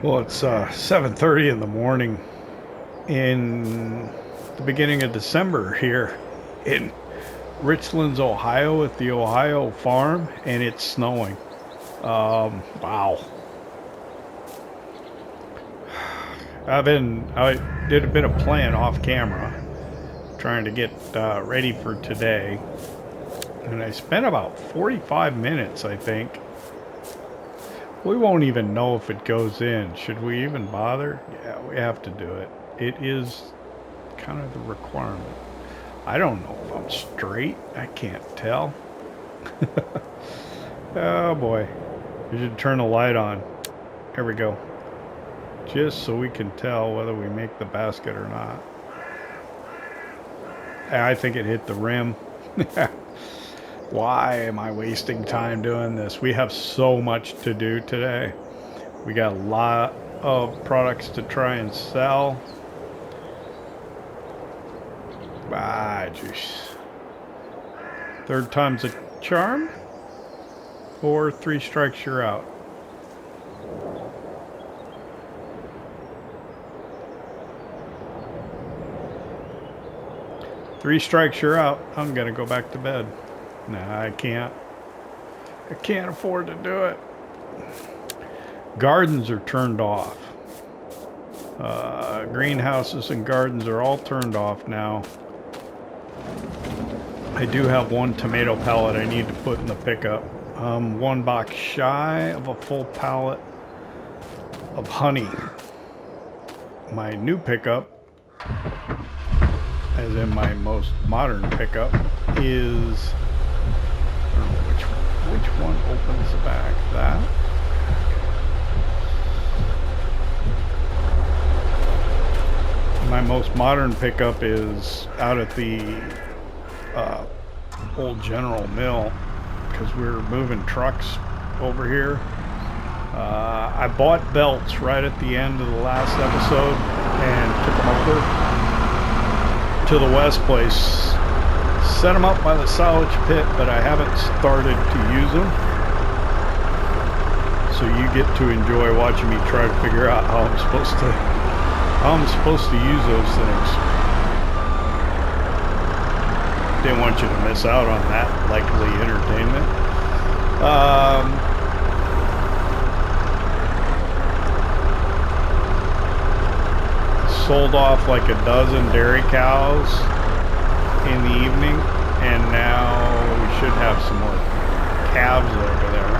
Well, it's 7:30 in the morning in the beginning of December here in Richlands, Ohio at the Ohio farm, and it's snowing. Wow. I did a bit of playing off camera, trying to get ready for today, and I spent about 45 minutes, I think. We won't even know if it goes in. Should we even bother? Yeah, we have to do it. It is kind of the requirement. I don't know if I'm straight. I can't tell. Oh boy. We should turn the light on. Here we go. Just so we can tell whether we make the basket or not. I think it hit the rim. Why am I wasting time doing this? We have so much to do today. We got a lot of products to try and sell. Ah, jeez. Third time's a charm? Or 3 strikes you're out? Three strikes you're out. I'm gonna go back to bed. Nah, I can't. I can't afford to do it. Gardens are turned off. Greenhouses and gardens are all turned off now. I do have 1 tomato pallet I need to put in the pickup. 1 box shy of a full pallet of honey. My new pickup, as in my most modern pickup, is... I don't know which one opens the back. That. My most modern pickup is out at the old General Mill because we're moving trucks over here. I bought belts right at the end of the last episode and took them over to the West place. Set them up by the silage pit, but I haven't started to use them. So you get to enjoy watching me try to figure out how I'm supposed to use those things. Didn't want you to miss out on that likely entertainment. Sold off like a dozen dairy cows in the evening, and now we should have some more calves over there.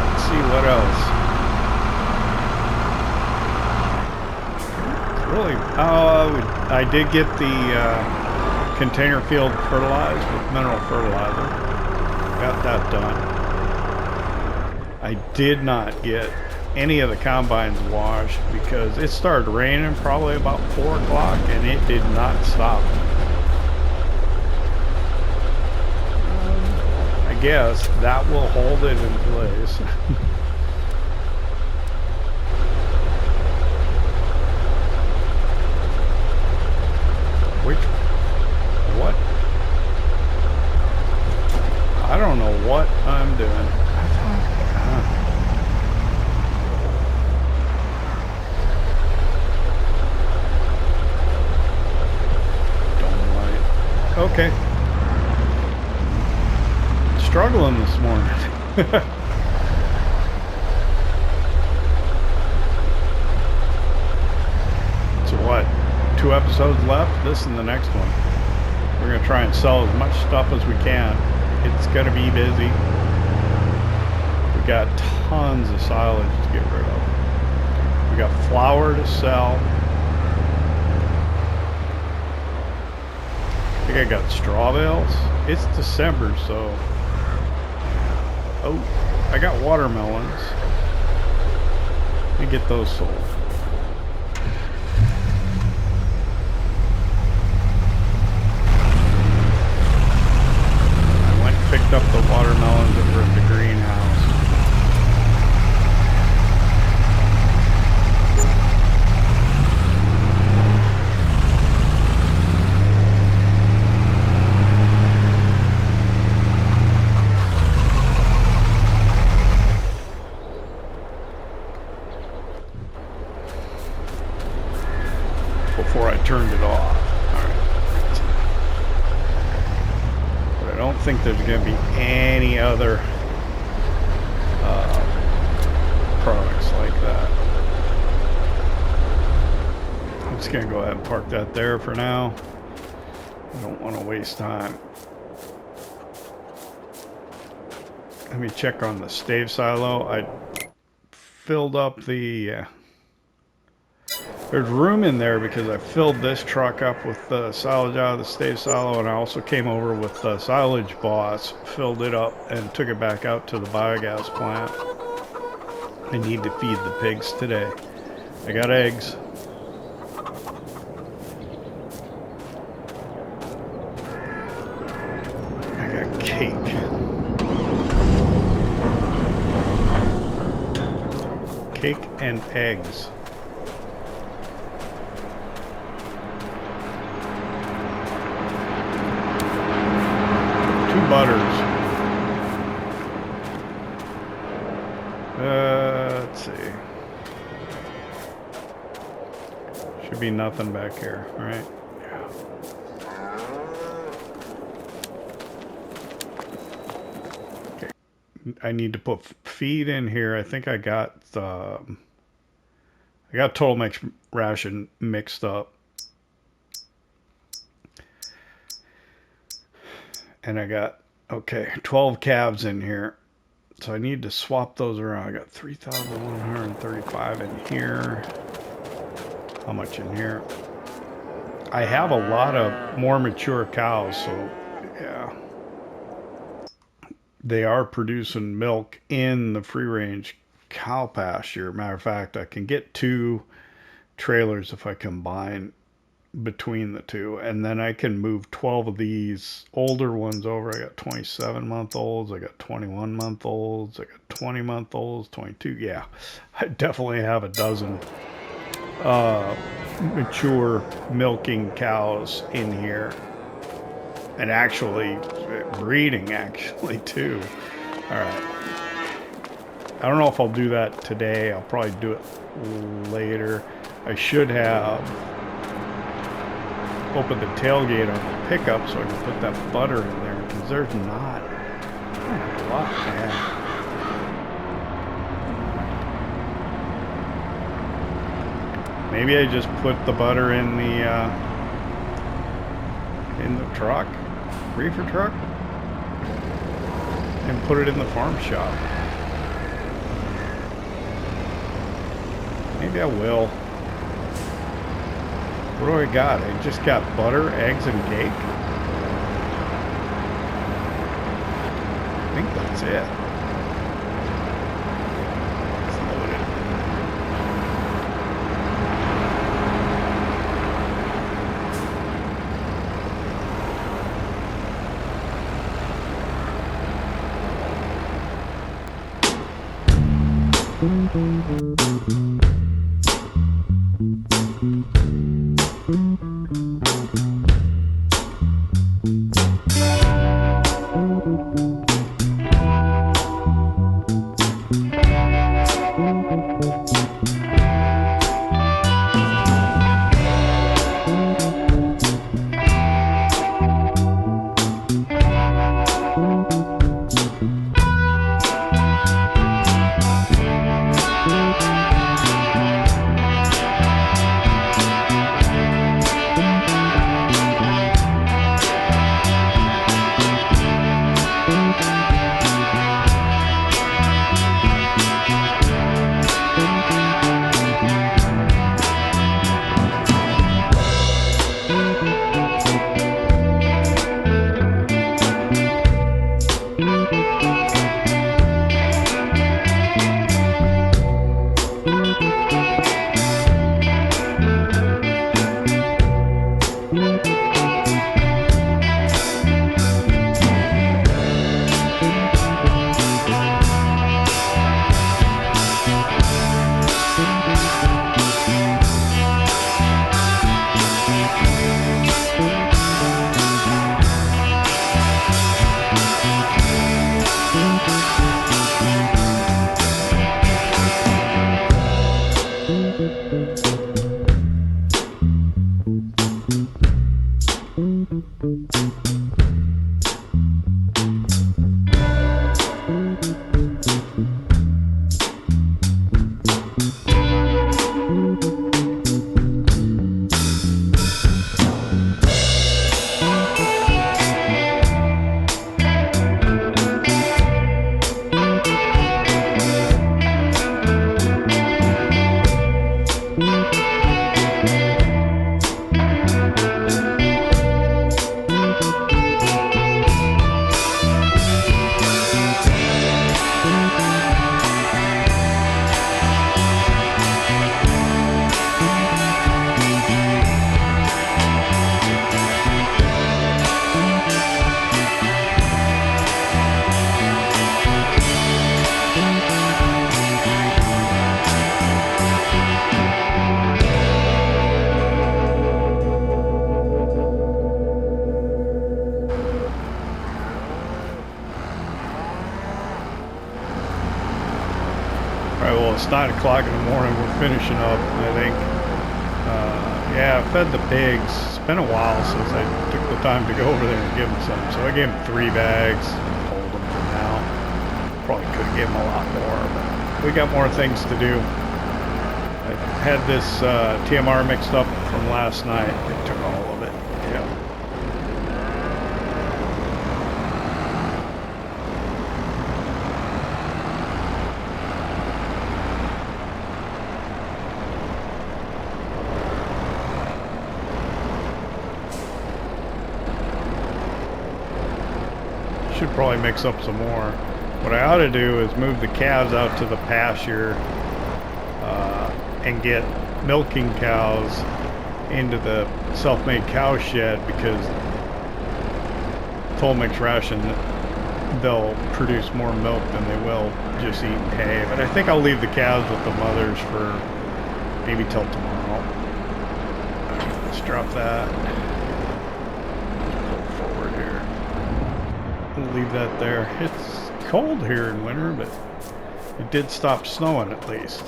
Let's see what else. Really, I did get the container field fertilized with mineral fertilizer. Got that done. I did not get any of the combines washed because it started raining probably about 4 o'clock and it did not stop. I guess that will hold it in place. What? I don't know what I'm doing. Okay. Struggling this morning. So what? 2 episodes left? This and the next one. We're going to try and sell as much stuff as we can. It's going to be busy. We got tons of silage to get rid of. We got flour to sell. I think I got straw bales. It's December, so... Oh, I got watermelons. Let me get those sold. I went and picked up the watermelons over at the greenhouse. turned it off. Alright. But I don't think there's going to be any other products like that. I'm just going to go ahead and park that there for now. I don't want to waste time. Let me check on the stave silo. I filled up the... there's room in there because I filled this truck up with silage out of the stave silo, and I also came over with the silage boss, filled it up, and took it back out to the biogas plant. I need to feed the pigs today. I got eggs. I got cake. Cake and eggs. Butters. Let's see. Should be nothing back here, right? Yeah. Okay. I need to put feed in here. I think I got total mix ration mixed up. And I got, okay, 12 calves in here. So I need to swap those around. I got 3,135 in here. How much in here? I have a lot of more mature cows, so yeah. They are producing milk in the free range cow pasture. Matter of fact, I can get 2 trailers if I combine between the two, and then I can move 12 of these older ones over. I got 27-month-olds, I got 21-month-olds, I got 20-month-olds, 22. Yeah, I definitely have a dozen mature milking cows in here, and actually breeding actually too. All right, I don't know if I'll do that today. I'll probably do it later. I should have open the tailgate on the pickup so I can put that butter in there, because there's not a lot. Yeah. Maybe I just put the butter in the truck, reefer truck, and put it in the farm shop. Maybe I will. What do I got? I just got butter, eggs, and cake. I think that's it. Let's load it. It's 9 o'clock in the morning. We're finishing up, I think. Yeah, I fed the pigs. It's been a while since I took the time to go over there and give them some. So I gave them 3 bags. Hold them for now. Probably could have given them a lot more, but we got more things to do. I had this TMR mixed up from last night. It took all of it. Yeah. Should probably mix up some more. What I ought to do is move the calves out to the pasture and get milking cows into the Selfmade CowShed, because full mix ration, they'll produce more milk than they will just eating hay. But I think I'll leave the calves with the mothers for maybe till tomorrow. Let's drop that. Pull forward here. We'll leave that there. It's cold here in winter, but it did stop snowing at least.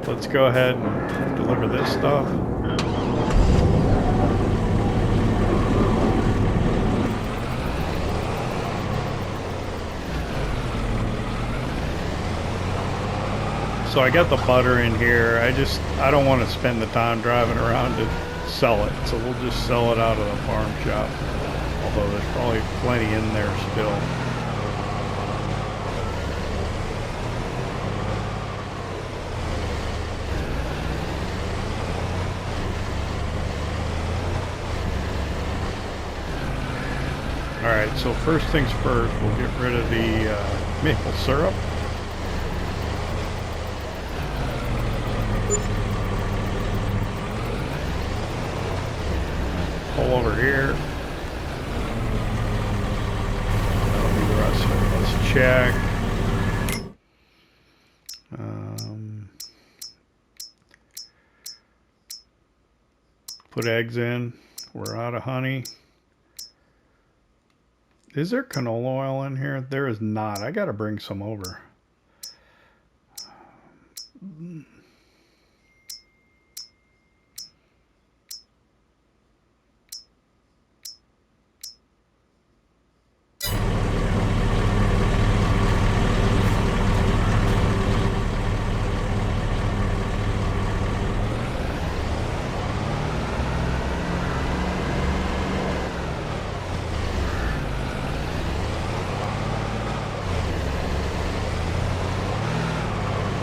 Let's go ahead and deliver this stuff. So I got the butter in here. I don't want to spend the time driving around to sell it. So we'll just sell it out of the farm shop. Although there's probably plenty in there still. Alright, so first things first, we'll get rid of the maple syrup. Pull over here. That'll be the rest of it. Let's check. Put eggs in. We're out of honey. Is there canola oil in here? There is not. I gotta bring some over.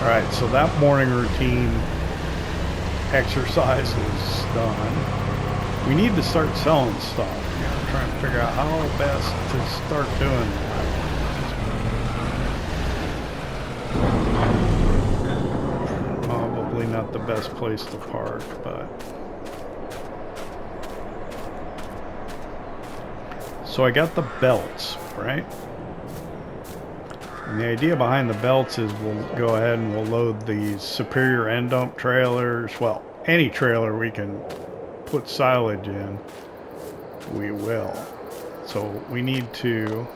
Alright, so that morning routine exercise is done. We need to start selling stuff. You know, I'm trying to figure out how best to start doing that. Probably not the best place to park, but... So I got the belts, right? And the idea behind the belts is we'll go ahead and we'll load these superior end dump trailers. Well, any trailer we can put silage in, we will. So we need to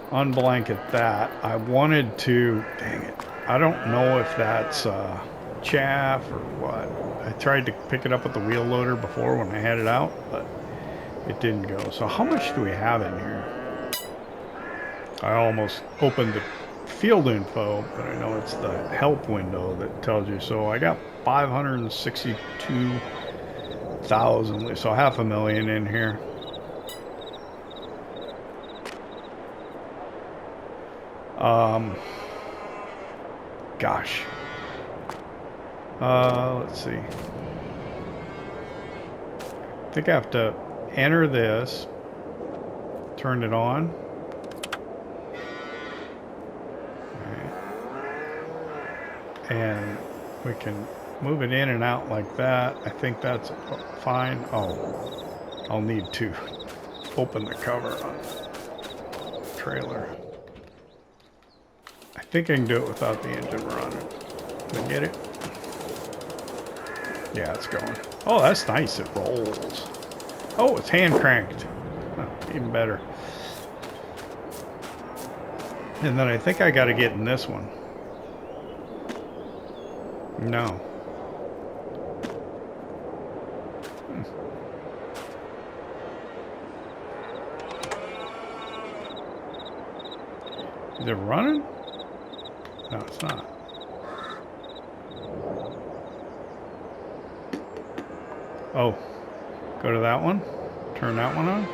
unblanket that. I wanted to, dang it, I don't know if that's chaff or what. I tried to pick it up with the wheel loader before when I had it out, but it didn't go. So how much do we have in here? I almost opened the field info, but I know it's the help window that tells you. So I got 562,000, so $500,000 in here. Gosh. Let's see. I think I have to enter this, turn it on. And we can move it in and out like that. I think that's fine. Oh, I'll need to open the cover on the trailer. I think I can do it without the engine running. Did I get it? Yeah, it's going. Oh, that's nice. It rolls. Oh, it's hand cranked. Oh, even better. And then I think I got to get in this one. No. Is it running? No, it's not. Oh, go to that one, turn that one on,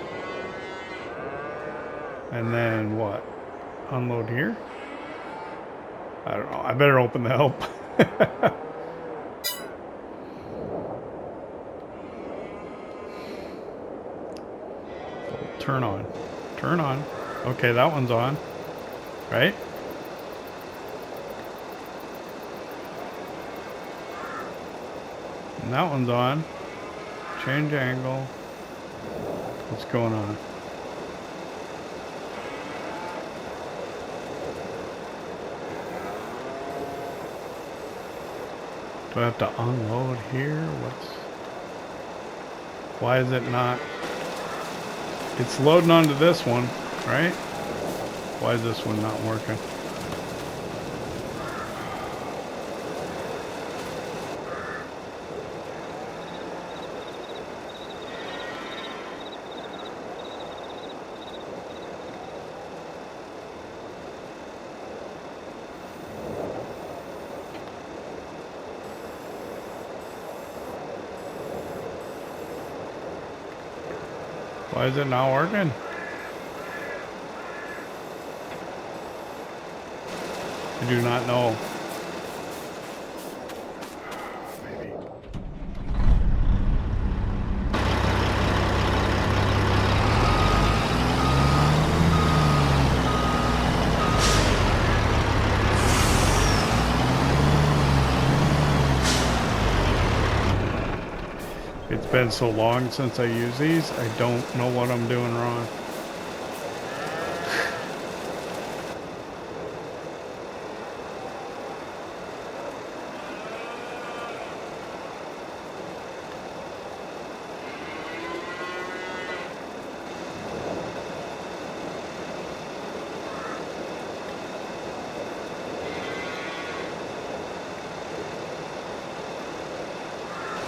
and then what? Unload here? I don't know. I better open the help. Turn on. Turn on. Okay, that one's on. Right? And that one's on. Change angle. What's going on? Do I have to unload here? Why is it not? It's loading onto this one, right? Why is this one not working? Why is it not working? I do not know. Maybe. It's been so long since I use these, I don't know what I'm doing wrong.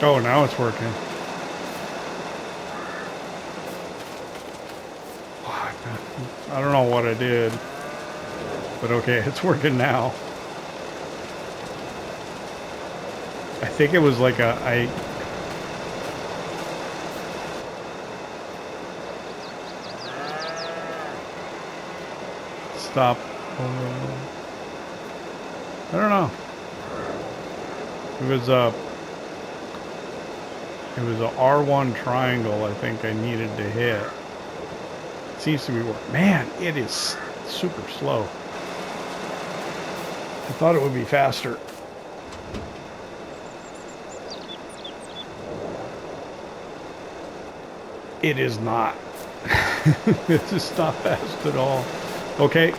Oh, now it's working. I don't know what I did, but okay, it's working now. I think it was like stop. I don't know. It was a R1 triangle I think I needed to hit. Seems to be working. Man, it is super slow. I thought it would be faster. It is not. This is not fast at all. Okay.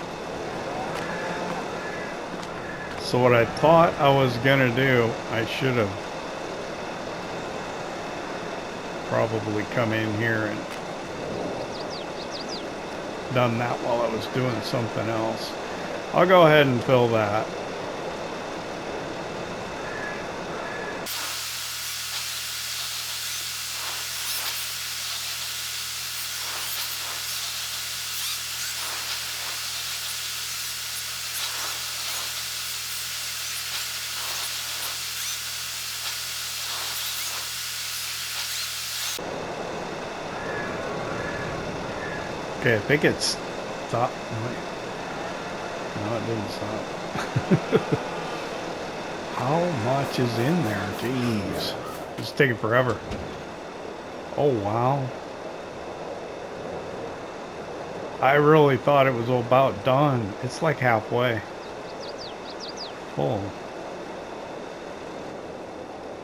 So what I thought I was gonna do, I should have probably come in here and done that while I was doing something else. I'll go ahead and fill that. Okay, I think it's stopped. No, it didn't stop. How much is in there? Jeez. It's taking forever. Oh, wow. I really thought it was about done. It's like halfway. Full.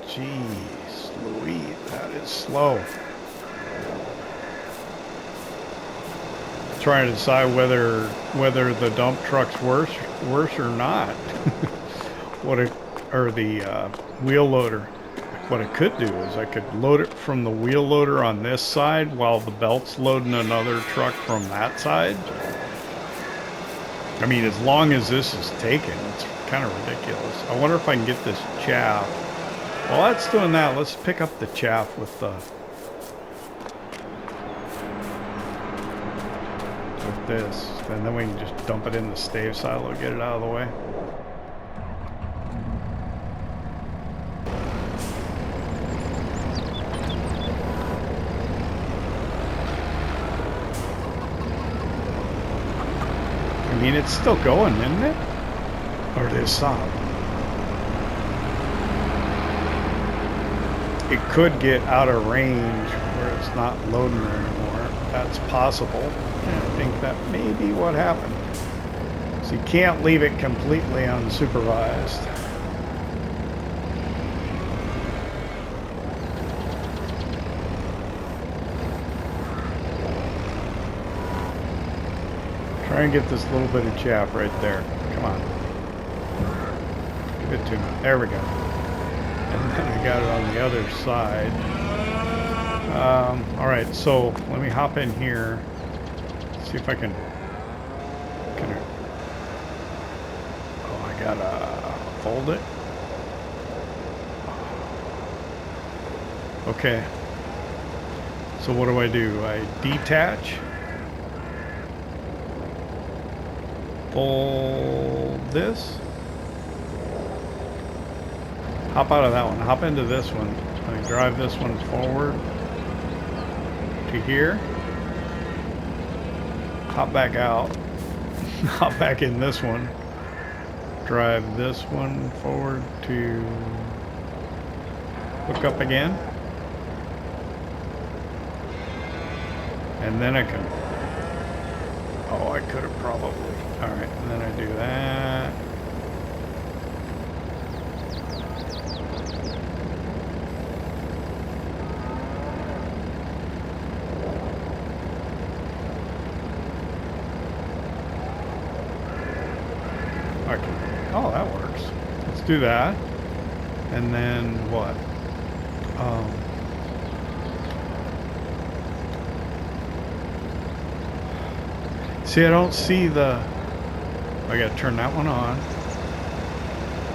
Jeez Louise, that is slow. Trying to decide whether the dump truck's worse or not. The wheel loader. What I could do is I could load it from the wheel loader on this side while the belt's loading another truck from that side. I mean, as long as this is taken, it's kind of ridiculous. I wonder if I can get this chaff. While that's doing that, let's pick up the chaff with this, and then we can just dump it in the stave silo, get it out of the way. I mean, it's still going, isn't it? Or did it stop? It could get out of range where it's not loading anymore. That's possible. And I think that may be what happened. So you can't leave it completely unsupervised. Try and get this little bit of chaff right there. Come on. Give it to me. There we go. And then I got it on the other side. Alright, so let me hop in here. See if I can... Oh, I gotta fold it. Okay. So what do? I detach. Fold this. Hop out of that one. Hop into this one. I drive this one forward to here. Hop back out. Hop back in this one. Drive this one forward to hook up again. And then I can... Oh, I could have probably... Alright, and then I do that. Okay. Oh, that works. Let's do that. And then what? See, I don't see the... I gotta turn that one on.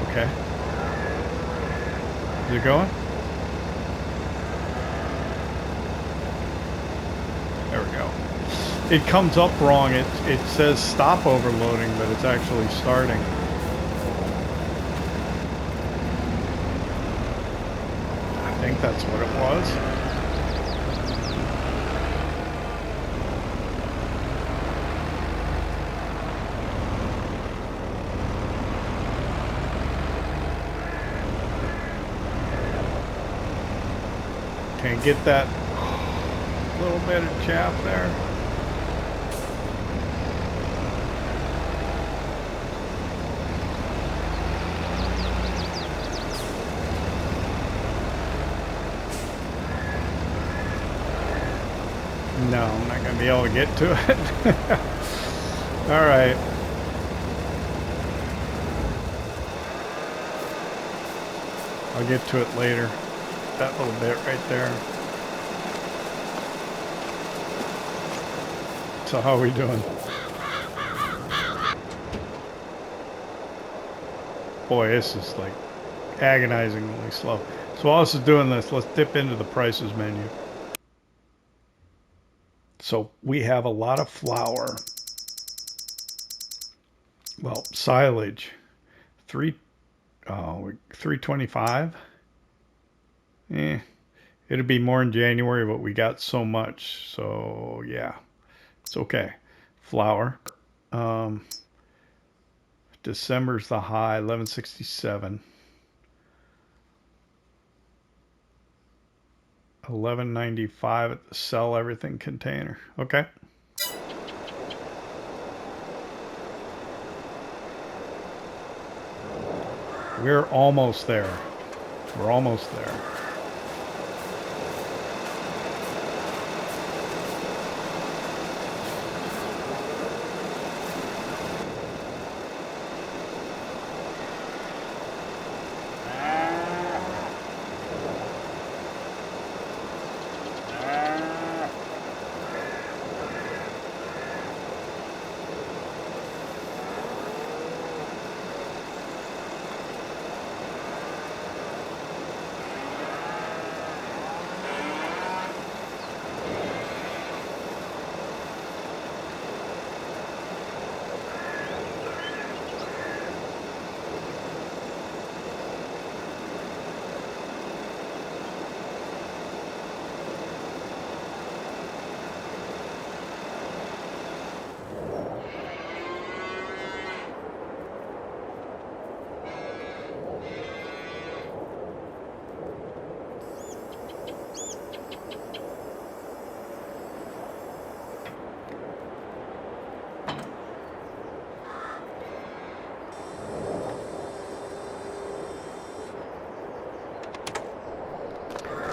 Okay. Is it going? There we go. It comes up wrong. It says stop overloading, but it's actually starting. I think that's what it was. Can't get that little bit of chaff there. No, I'm not going to be able to get to it. All right. I'll get to it later. That little bit right there. So how are we doing? Boy, this is like agonizingly slow. So while this is doing this, let's dip into the prices menu. So we have a lot of flour. Well, silage, $3.25. It'll be more in January, but we got so much, so yeah, it's okay. Flour, December's the high, 1167. 1195 at the sell everything container. Okay. We're almost there. We're almost there.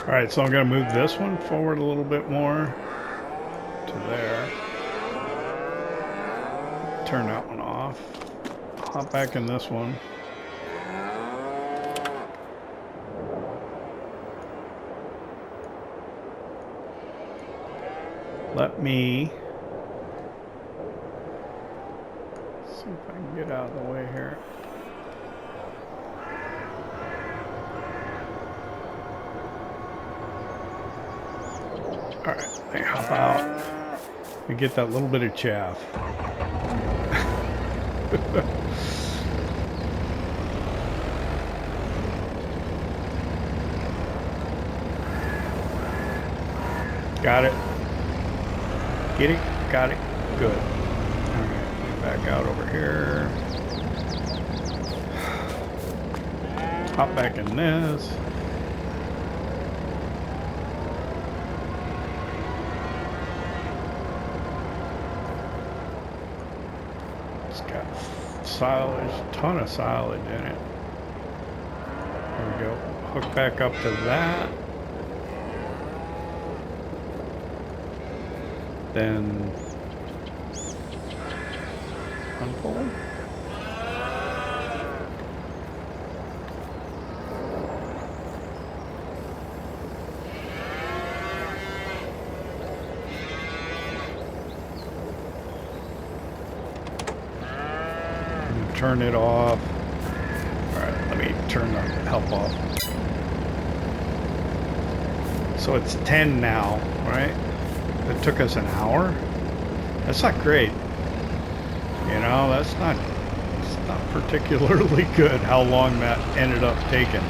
Alright, so I'm going to move this one forward a little bit more to there. Turn that one off. Hop back in this one. Let me see if I can get out of the way here. Alright, let me hop out and get that little bit of chaff. Got it. Get it? Got it. Good. Alright, back out over here. Hop back in this. It's got silage, ton of silage in it. There we go. Hook back up to that. Then unfold. Turn it off. Alright, let me turn the help off. So it's 10 now, right? It took us an hour. That's not great. You know, it's not particularly good how long that ended up taking.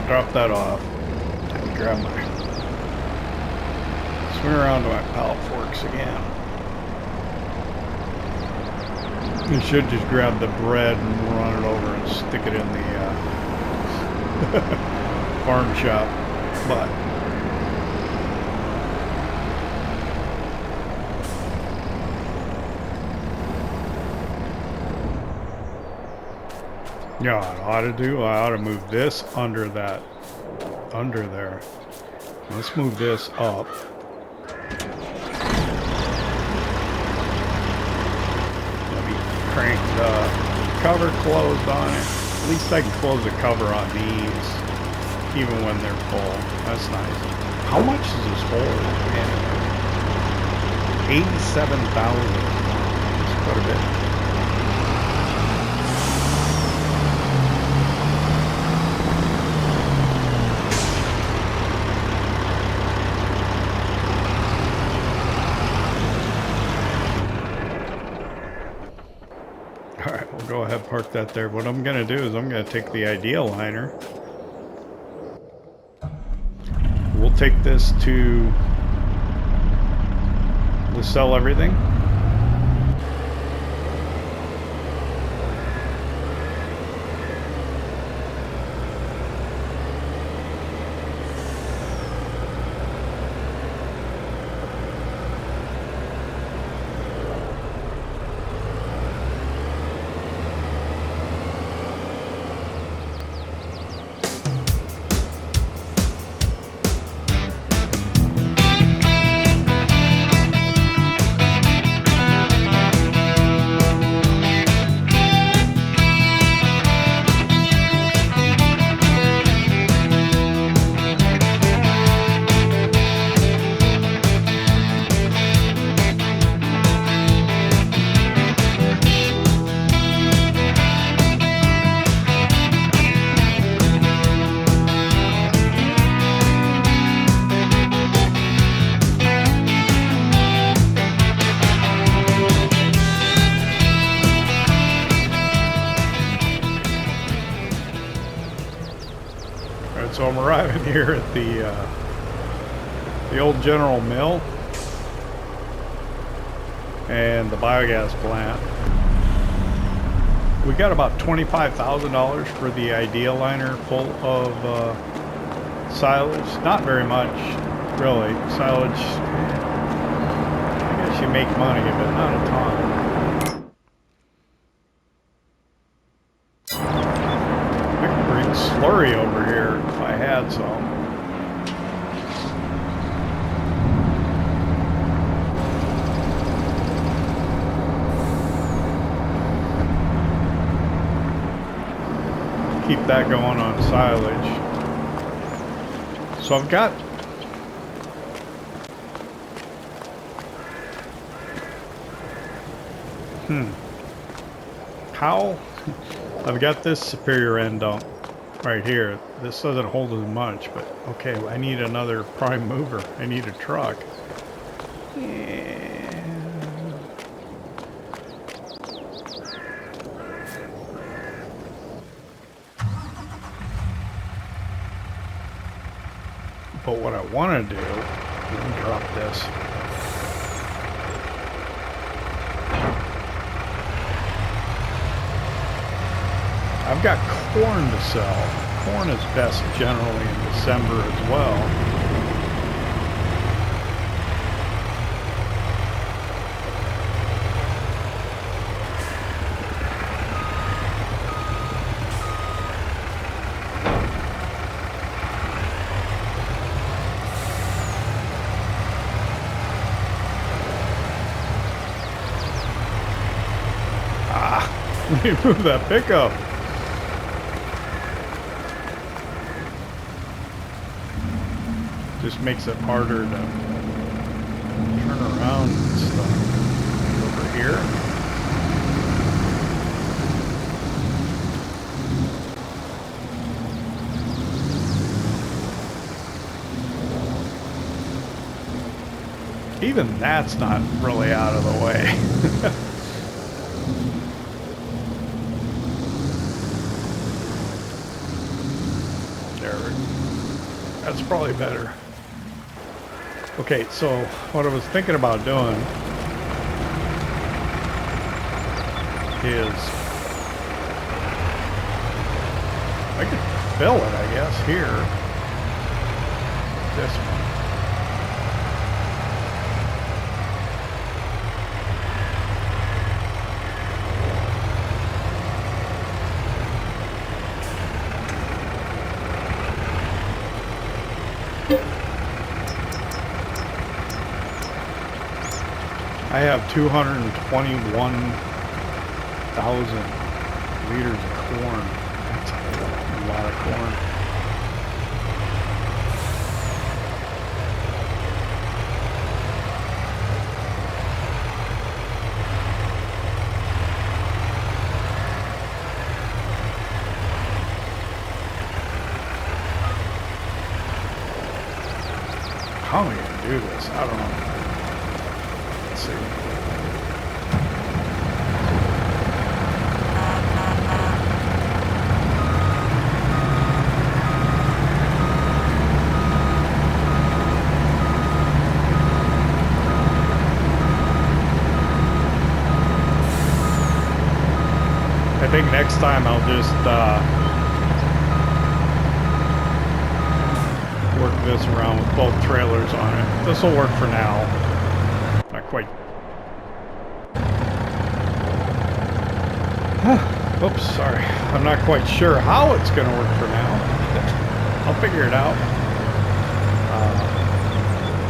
Drop that off. And grab my swing around to my pallet forks again. You should just grab the bread and run it over and stick it in the farm shop. But yeah, what I ought to do, I ought to move this under that, under there. Let's move this up. Let me crank the cover closed on it. At least I can close the cover on these, even when they're full. That's nice. How much is this hole in? 87,000. That's quite a bit. Go ahead, park that there. What I'm going to do is I'm going to take the Idea liner. We'll take this to sell everything. So I'm arriving here at the old General Mill. and the biogas plant. We got about $25,000 for the Idea liner full of silage. Not very much, really. Silage, I guess you make money, but not a ton. I could bring slurry over here if I had some. Keep that going on silage. So I've got how I've got this superior end dump right here. This doesn't hold as much, but okay, I need another prime mover. I need a truck. But what I want to do, let me drop this. I've got corn to sell. Corn is best generally in December as well. Let me move that pickup. Just makes it harder to turn around and stuff. Over here. Even that's not really out of the way. That's probably better. Okay, so what I was thinking about doing is I could fill it, I guess, here. This one. I have 221,000 liters of corn. That's a lot of corn. How am I going to do this? I don't know. Let's see. I think next time I'll just work this around with both trailers on it. This will work for now. Not quite. Oops, sorry. I'm not quite sure how it's going to work for now. I'll figure it out.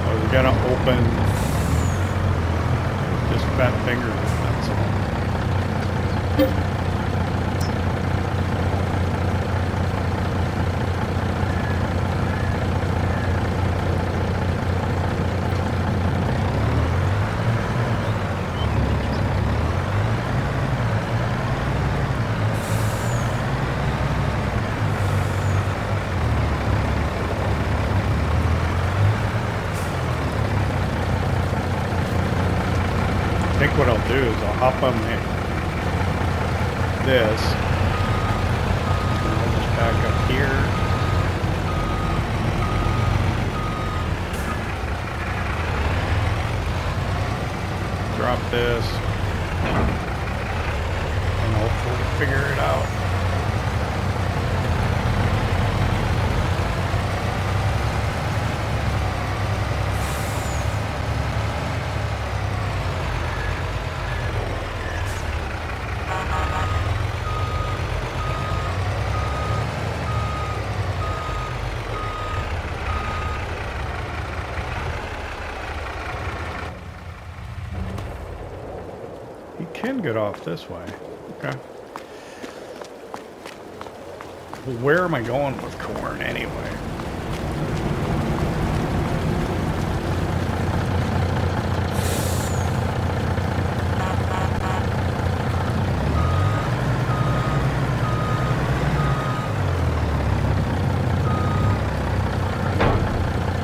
I was going to open just fat fingers, that's all. I think what I'll do is I'll hop on this, and I'll just back up here. Drop with this. And hopefully figure it out. Can get off this way. Okay. Well, where am I going with corn anyway?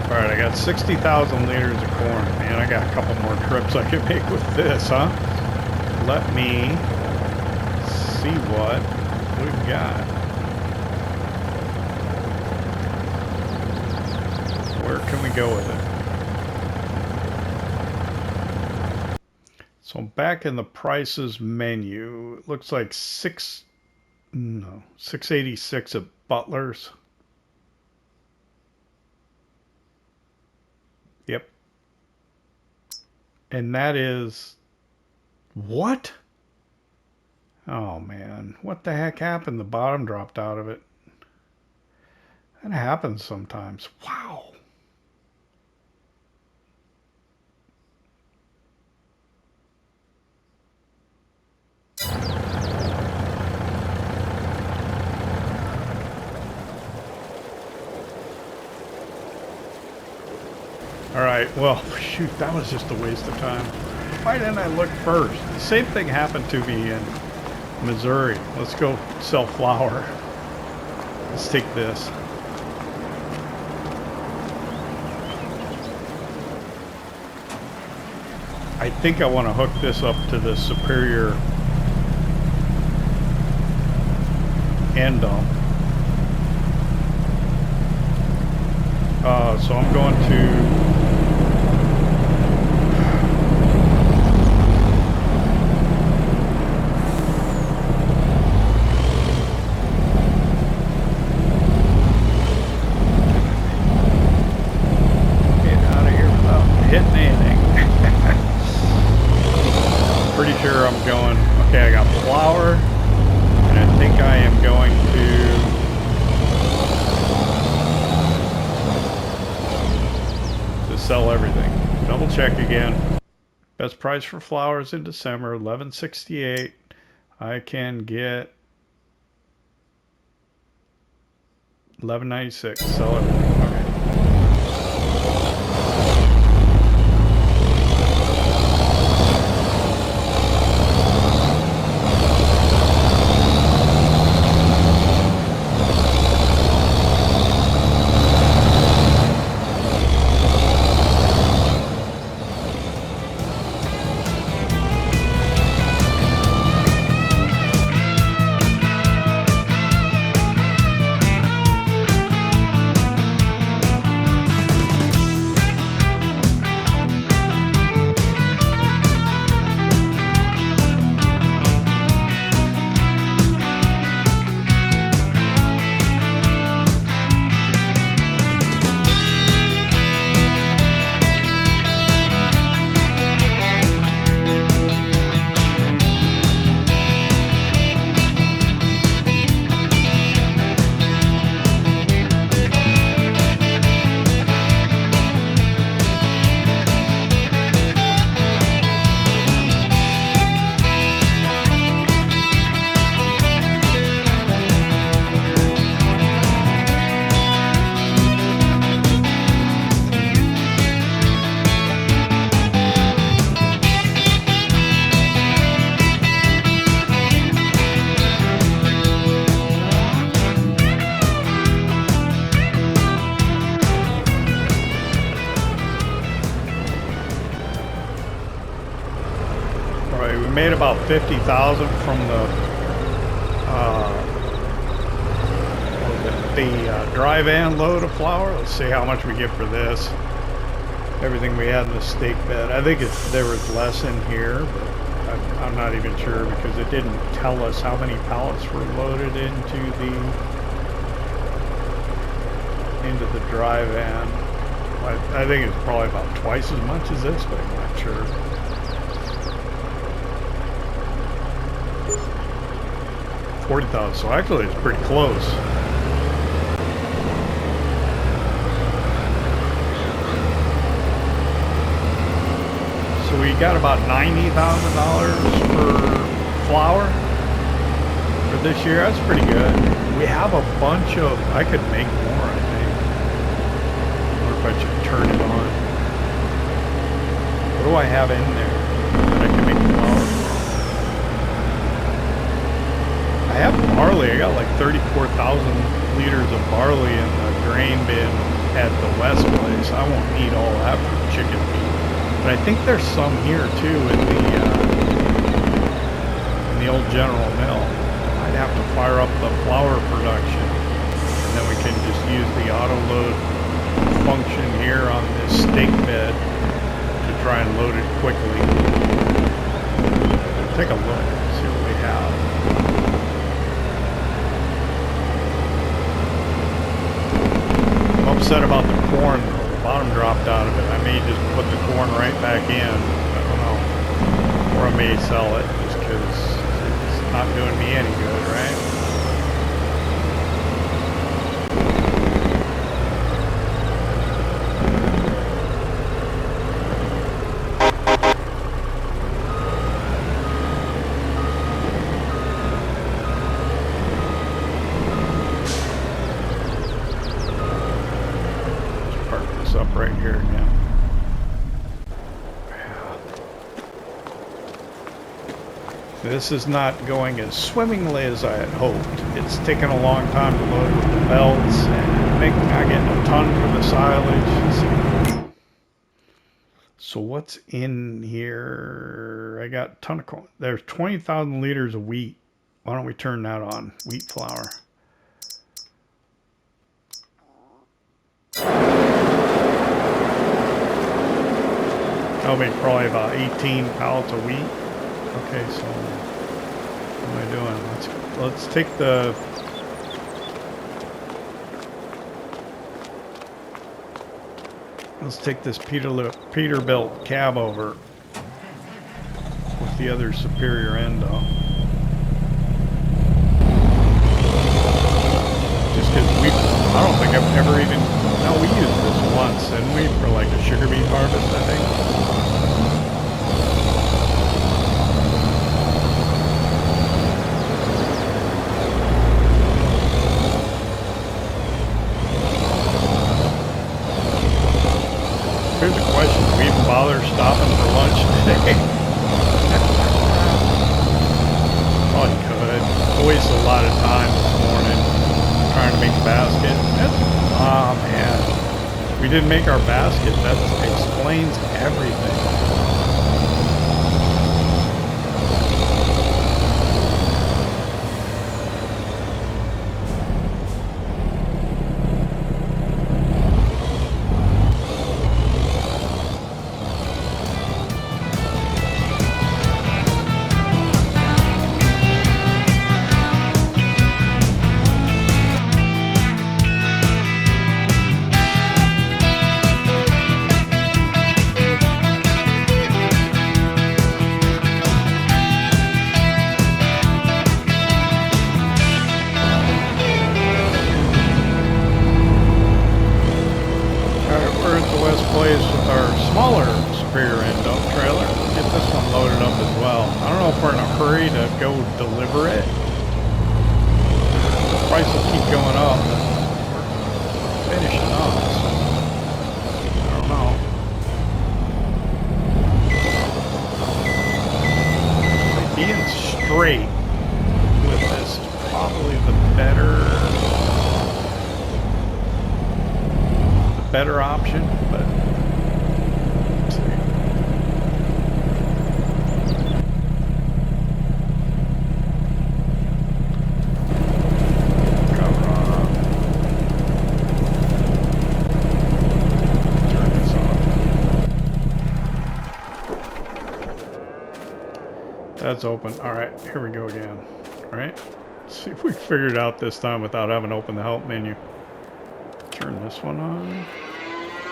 Alright, I got 60,000 liters of corn. Man, I got a couple more trips I can make with this, huh? Let me see what we've got. Where can we go with it? So I'm back in the prices menu. It looks like 686 at Butler's. Yep. And that is... What? Oh man, what the heck happened? The bottom dropped out of it. That happens sometimes. Wow. All right, well, shoot, that was just a waste of time. Why didn't I look first? The same thing happened to me in Missouri. Let's go sell flour. Let's take this. I think I want to hook this up to the Superior end dump. So I'm going to... Pretty sure I'm going, okay, I got flour, and I think I am going to sell everything. Double check again. Best price for flour is in December, $11.68. I can get $11.96. Sell everything. Okay. Made about 50,000 from the dry van load of flour. Let's see how much we get for this. everything we had in the stake bed. I think there was less in here, but I'm not even sure because it didn't tell us how many pallets were loaded into the dry van. I think it's probably about twice as much as this, but I'm not sure. $40,000, so actually it's pretty close. So we got about $90,000 for flour for this year. That's pretty good. We have a bunch of, I could make more, I think. I wonder if I should turn it on. What do I have in there that I can make flour from? I have barley. I got like 34,000 liters of barley in the grain bin at the West place. I won't need all that for chicken feed. But I think there's some here too in the old General Mill. I'd have to fire up the flour production, and then we can just use the auto load function here on this stake bed to try and load it quickly. Take a look, see what we have. I'm upset about the corn. The bottom dropped out of it. I may just put the corn right back in. I don't know. Or I may sell it just because it's not doing me any good, right? Right here again. This is not going as swimmingly as I had hoped. It's taken a long time to load with the belts and not getting a ton for the silage. So what's in here? I got a ton of corn. There's 20,000 liters of wheat. Why don't we turn that on? Wheat flour. That'll be probably about 18 pallets of wheat. Okay, so what am I doing? Let's take the this Peterbilt cab over with the other superior end off. Just because I don't think I've ever even, no, we used this once, didn't we, for like a sugar beet harvest, I think. Here's a question, do we even bother stopping for lunch today? Probably could. I wasted a lot of time this morning trying to make a basket. Oh man, we didn't make our basket. That explains everything. Better option, but let's see. Cover on. Turn this off. that's open. Alright, here we go again. Alright. Let's see if we figured it out this time without having to open the help menu. Turn this one on.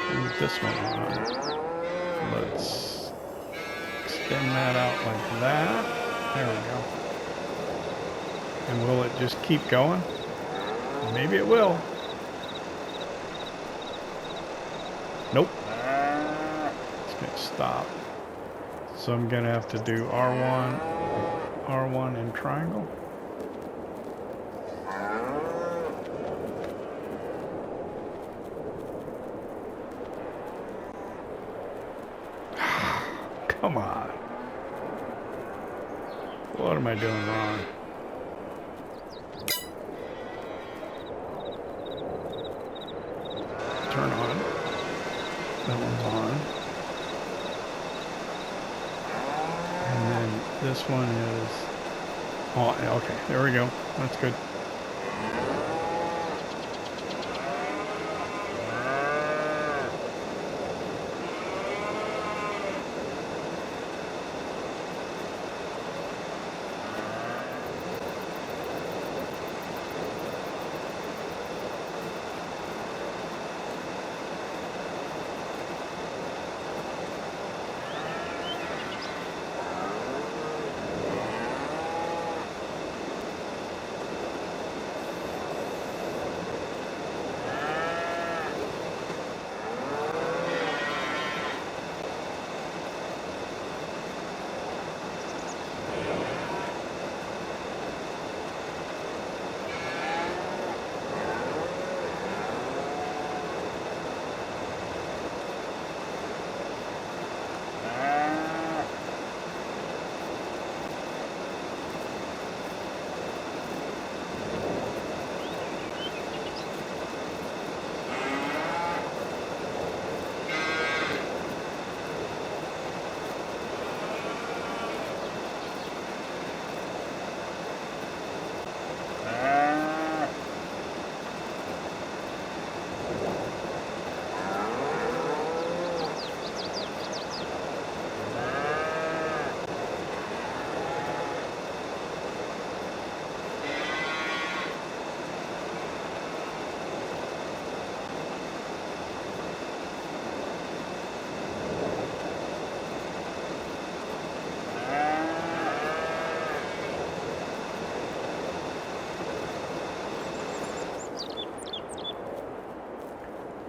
Turn this one on. Let's extend that out like that. There we go. And will it just keep going? Maybe it will. Nope. It's going to stop. So I'm going to have to do R1, R1 and triangle. Come on. What am I doing wrong? Turn on. That one's on. And then this one is... Oh, okay. There we go. That's good.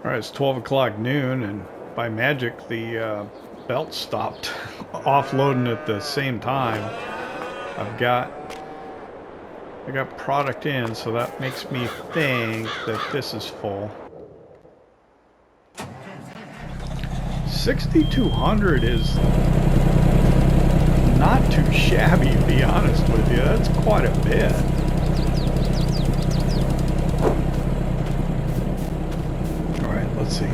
Alright, it's 12 o'clock noon, and by magic the belt stopped offloading at the same time. I got product in, so that makes me think that this is full. 6,200 is not too shabby, to be honest with you. That's quite a bit. Let's see.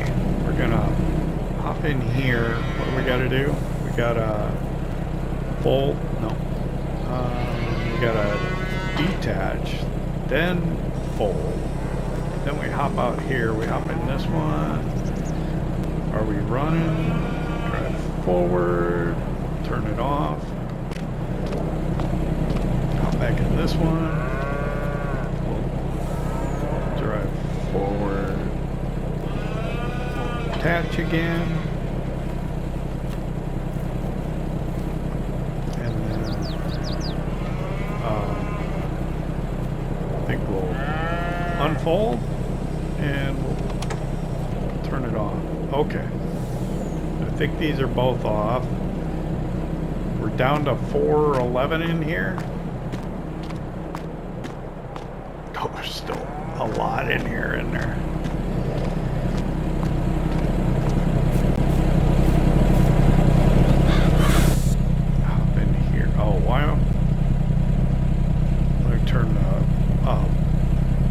We're gonna hop in here. What do we gotta do? We gotta fold. No. We gotta detach, then fold. Then we hop out here. We hop in this one. Are we running? Drive forward. Turn it off. Hop back in this one. Drive forward. Attach again, and then I think we'll unfold and we'll turn it off. Okay, I think these are both off. We're down to 411 in here. Oh, there's still a lot in here in there.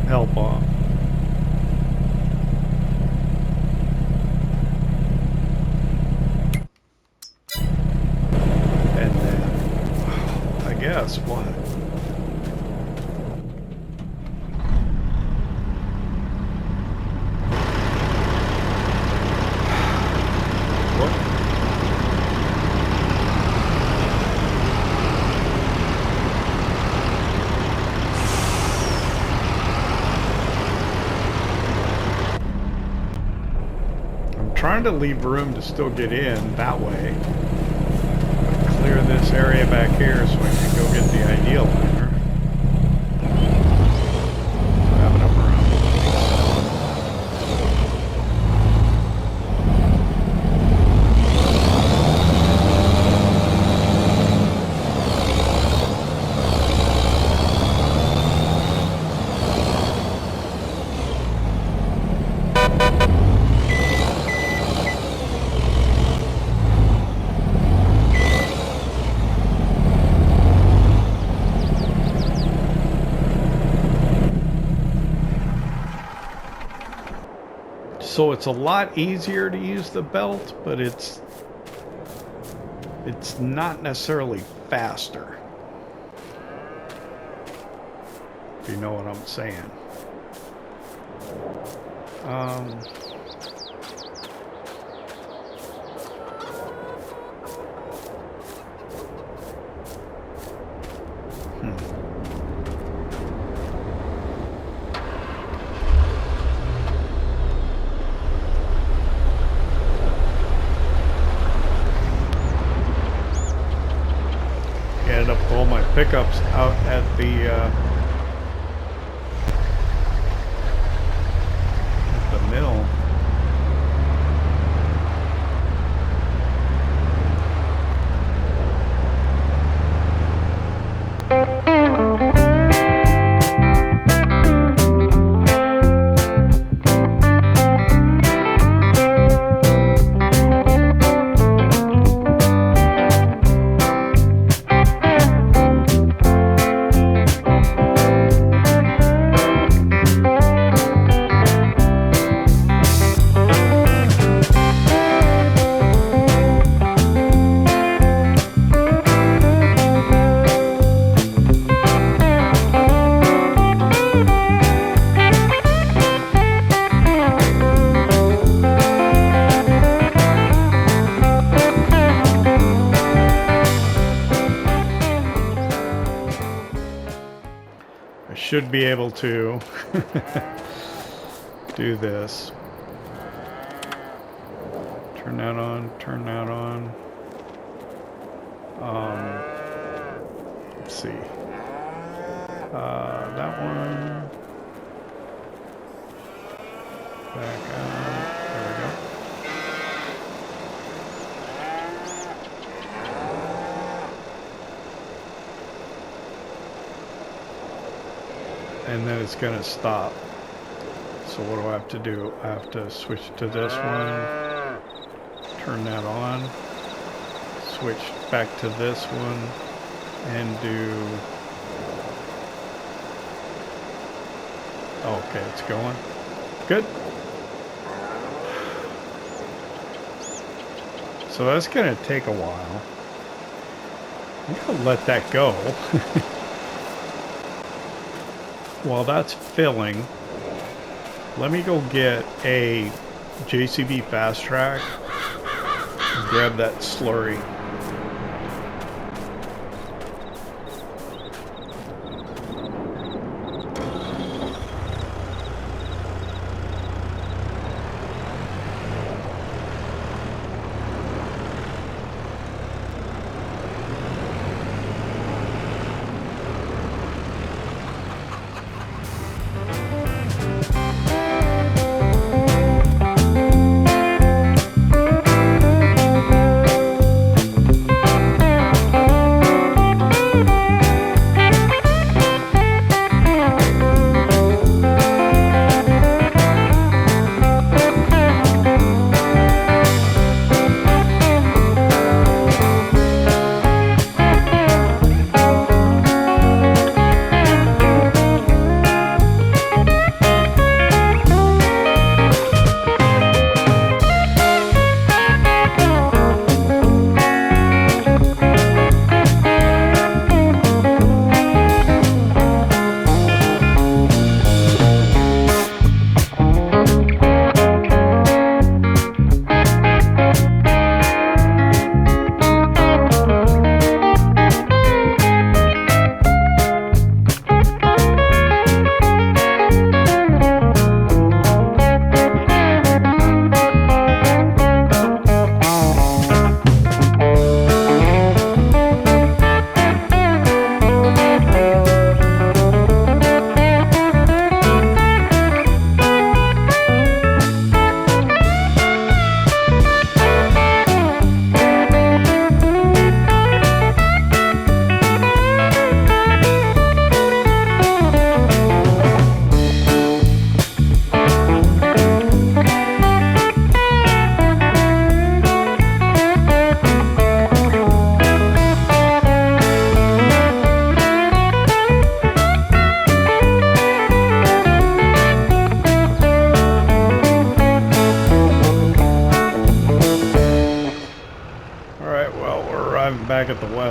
Help off. And then, I guess what? wanted to leave room to still get in that way. Clear this area back here so I can go get the ideal liner. Have enough room. So it's a lot easier to use the belt, but it's not necessarily faster. If you know what I'm saying. Ended up all my pickups out at the mill. Should be able to do this. Turn that on, turn that on. Let's see. That one. Back out. There we go. And then it's going to stop. So what do I have to do? I have to switch to this one, turn that on, switch back to this one, and do... Okay, it's going. Good. So that's going to take a while. I'm going to let that go. While that's filling, let me go get a JCB Fast Track and grab that slurry.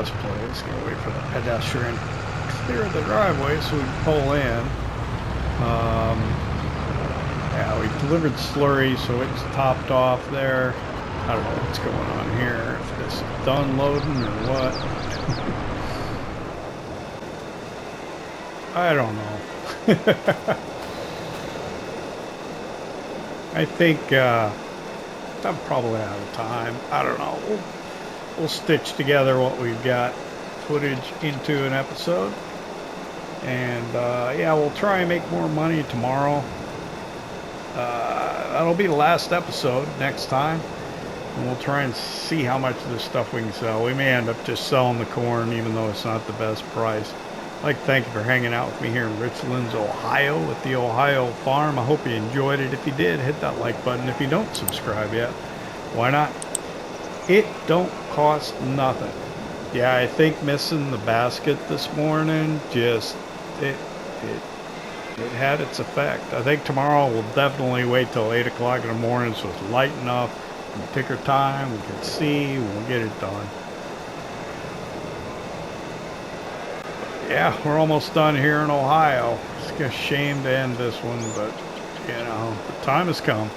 this place. Gotta wait for the pedestrian to clear the driveway so we can pull in. Yeah, we delivered slurry, so it's topped off there. I don't know what's going on here, if this is done loading or what. I don't know. I think I'm probably out of time. I don't know. We'll stitch together what we've got footage into an episode. And yeah, we'll try and make more money tomorrow. That'll be the last episode next time. And we'll try and see how much of this stuff we can sell. We may end up just selling the corn, even though it's not the best price. I'd like to thank you for hanging out with me here in Richlands, Ohio, at the Ohio Farm. I hope you enjoyed it. If you did, hit that like button. If you don't subscribe yet, why not? It don't cost nothing. Yeah, I think missing the basket this morning just it had its effect. I think tomorrow we'll definitely wait till 8 o'clock in the morning so it's light enough. We can take our time, we can see, we'll get it done. Yeah, we're almost done here in Ohio. It's a shame to end this one, but you know, the time has come.